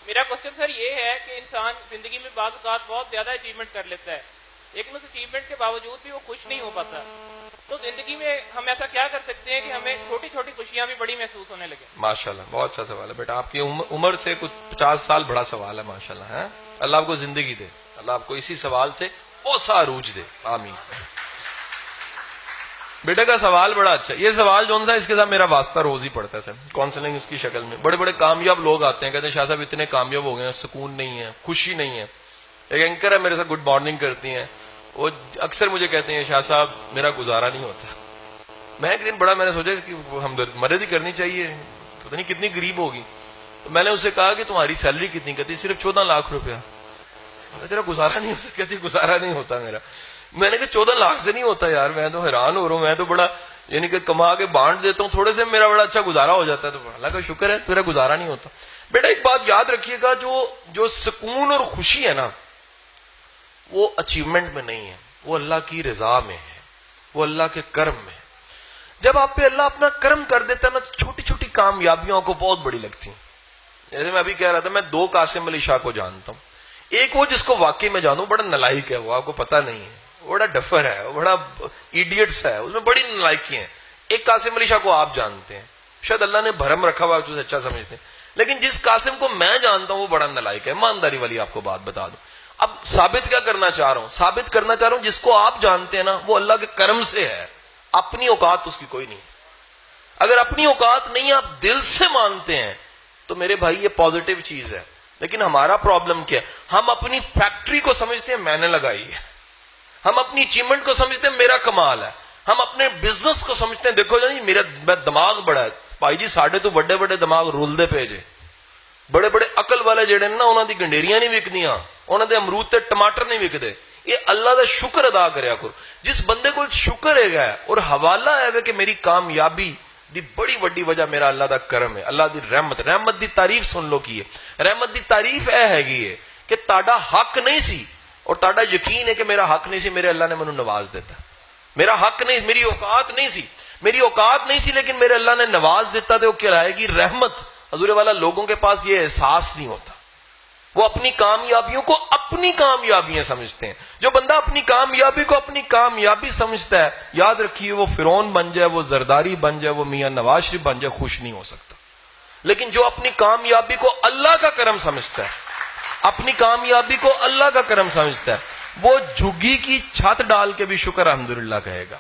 میرا question sir یہ ہے کہ انسان زندگی میں بعض اوقات بہت زیادہ اچیومنٹ کر لیتا ہے لیکن اس اچیومنٹ کے باوجود بھی وہ خوش نہیں ہو پاتا. تو زندگی میں ہم ایسا کیا کر سکتے ہیں کہ ہمیں چھوٹی چھوٹی خوشیاں بھی بڑی محسوس ہونے لگے؟ ماشاءاللہ بہت اچھا سوال ہے بیٹا. آپ کی عمر سے کچھ 50 سال بڑا سوال ہے ماشاءاللہ ہے. اللہ آپ کو زندگی دے, اللہ آپ کو اسی سوال سے بہت سا عروج دے, آمین. بیٹے کا سوال بڑا اچھا ہے. یہ سوال جو سا اس کے ساتھ میرا واسطہ روز ہی پڑتا ہے سر, کاؤنسلنگ اس کی شکل میں. بڑے بڑے کامیاب لوگ آتے ہیں, کہتے ہیں شاہ صاحب اتنے کامیاب ہو گئے ہیں, سکون نہیں ہے, خوشی نہیں ہے. ایک اینکر ہے میرے ساتھ گڈ مارننگ کرتی ہیں, وہ اکثر مجھے کہتے ہیں شاہ صاحب میرا گزارا نہیں ہوتا. میں ایک دن میں نے سوچا کہ مدد ہی کرنی چاہیے, پتہ نہیں کتنی غریب ہوگی. تو میں نے اس سے کہا کہ تمہاری سیلری کتنی؟ کہتی صرف 14 لاکھ روپیہ. تیرا گزارا نہیں ہوتا؟ کہتی گزارا نہیں ہوتا میرا. میں نے کہا 14 لاکھ سے نہیں ہوتا یار, میں تو حیران ہو رہا ہوں, میں تو بڑا یعنی کہ کما کے بانٹ دیتا ہوں, تھوڑے سے میرا بڑا اچھا گزارا ہو جاتا ہے. تو اللہ کا شکر ہے تیرا گزارا نہیں ہوتا. بیٹا ایک بات یاد رکھیے گا, جو سکون اور خوشی ہے نا وہ اچیومنٹ میں نہیں ہے, وہ اللہ کی رضا میں ہے, وہ اللہ کے کرم میں ہے. جب آپ پہ اللہ اپنا کرم کر دیتا ہے نا تو چھوٹی چھوٹی کامیابیوں کو بہت بڑی لگتی ہیں. جیسے میں ابھی کہہ رہا تھا, میں 2 قاسم علی شاہ کو جانتا ہوں. ایک وہ جس کو واقعی میں جانوں, بڑا نلائق ہے, وہ آپ کو پتہ نہیں ہے, بڑا ڈفر ہے, وہ بڑا ایڈیٹس ہے, اس میں بڑی نلائکی ہیں. ایک قاسم علی شاہ کو آپ جانتے ہیں, شاید اللہ نے بھرم رکھا ہوا ہے, اچھا سمجھتے ہیں. لیکن جس قاسم کو میں جانتا ہوں وہ بڑا نلائق ہے. ایمانداری والی آپ کو بات بتا دوں. اب ثابت کیا کرنا چاہ رہا ہوں؟ ثابت کرنا چاہ رہا ہوں جس کو آپ جانتے ہیں نا وہ اللہ کے کرم سے ہے, اپنی اوقات اس کی کوئی نہیں. اگر اپنی اوقات نہیں آپ دل سے مانتے ہیں تو میرے بھائی یہ پازیٹیو چیز ہے. لیکن ہمارا پرابلم کیا ہے, ہم اپنی فیکٹری کو سمجھتے ہیں میں نے لگائی ہے, ہم اپنی اچیومنٹ کو سمجھتے ہیں میرا کمال ہے, ہم اپنے بزنس کو سمجھتے ہیں دیکھو جی میرا دماغ بڑا ہے. بھائی جی ساڈے تو بڑے بڑے دماغ رولدے پے جے, بڑے بڑے عقل والے جڑے نا انہاں دی گنڈیریاں نہیں وکدیاں, انہاں دے امرود تے ٹماٹر نہیں وکدے. یہ اللہ دا شکر ادا کریا کرو. جس بندے کو شکر ہے اور حوالہ ہے کہ میری کامیابی دی بڑی وڈی وجہ میرا اللہ دا کرم ہے, اللہ دی رحمت. رحمت دی تعریف سن لو کی ہے. رحمت دی تعریف اے ہے کہ تاڑا حق نہیں سی اور تاڑا یقین ہے کہ میرا حق نہیں سی, میرے اللہ نے منو نواز دیتا. میرا حق نہیں, میری اوقات نہیں سی, میری اوقات نہیں سی, لیکن میرے اللہ نے نواز دیتا. تو وہ کہلائے گی رحمت. حضور والا لوگوں کے پاس یہ احساس نہیں ہوتا, وہ اپنی کامیابیوں کو اپنی کامیابیاں سمجھتے ہیں. جو بندہ اپنی کامیابی کو اپنی کامیابی سمجھتا ہے, یاد رکھیے وہ فرعون بن جائے, وہ زرداری بن جائے, وہ میاں نواز شریف بن جائے, خوش نہیں ہو سکتا. لیکن جو اپنی کامیابی کو اللہ کا کرم سمجھتا ہے, اپنی کامیابی کو اللہ کا کرم سمجھتا ہے, وہ جھگی کی چھت ڈال کے بھی شکر الحمدللہ کہے گا.